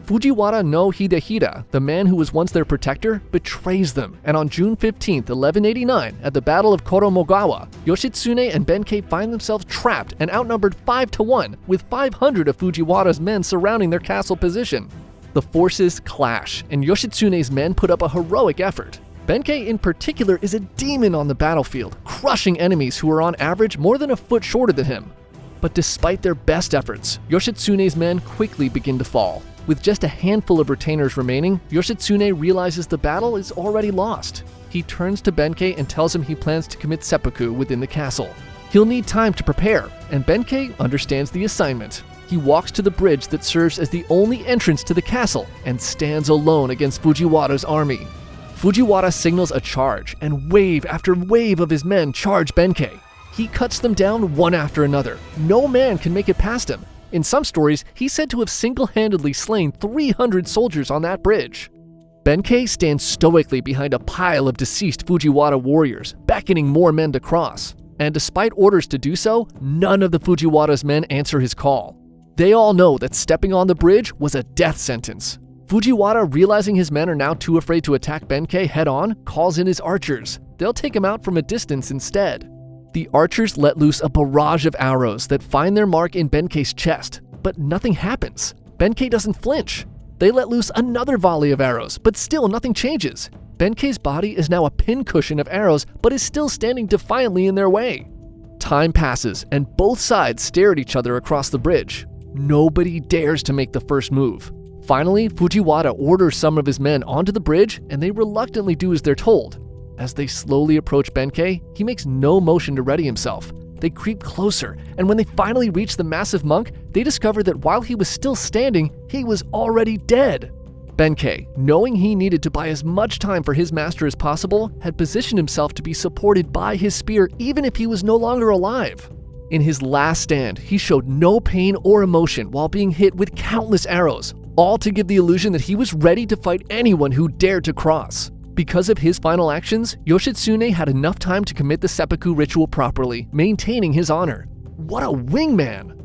Fujiwara no Hidehira, the man who was once their protector, betrays them, and on June 15, 1189, at the Battle of Koromogawa, Yoshitsune and Benkei find themselves trapped and outnumbered 5-1, with 500 of Fujiwara's men surrounding their castle position. The forces clash, and Yoshitsune's men put up a heroic effort. Benkei in particular is a demon on the battlefield, crushing enemies who are on average more than a foot shorter than him. But despite their best efforts, Yoshitsune's men quickly begin to fall. With just a handful of retainers remaining, Yoshitsune realizes the battle is already lost. He turns to Benkei and tells him he plans to commit seppuku within the castle. He'll need time to prepare, and Benkei understands the assignment. He walks to the bridge that serves as the only entrance to the castle and stands alone against Fujiwara's army. Fujiwara signals a charge, and wave after wave of his men charge Benkei. He cuts them down one after another. No man can make it past him. In some stories, he's said to have single-handedly slain 300 soldiers on that bridge. Benkei stands stoically behind a pile of deceased Fujiwara warriors, beckoning more men to cross. And despite orders to do so, none of the Fujiwara's men answer his call. They all know that stepping on the bridge was a death sentence. Fujiwara, realizing his men are now too afraid to attack Benkei head-on, calls in his archers. They'll take him out from a distance instead. The archers let loose a barrage of arrows that find their mark in Benkei's chest, but nothing happens. Benkei doesn't flinch. They let loose another volley of arrows, but still nothing changes. Benkei's body is now a pincushion of arrows, but is still standing defiantly in their way. Time passes, and both sides stare at each other across the bridge. Nobody dares to make the first move. Finally, Fujiwara orders some of his men onto the bridge, and they reluctantly do as they're told. As they slowly approach Benkei, he makes no motion to ready himself. They creep closer, and when they finally reach the massive monk, they discover that while he was still standing, he was already dead. Benkei, knowing he needed to buy as much time for his master as possible, had positioned himself to be supported by his spear even if he was no longer alive. In his last stand, he showed no pain or emotion while being hit with countless arrows, all to give the illusion that he was ready to fight anyone who dared to cross. Because of his final actions, Yoshitsune had enough time to commit the seppuku ritual properly, maintaining his honor. What a wingman!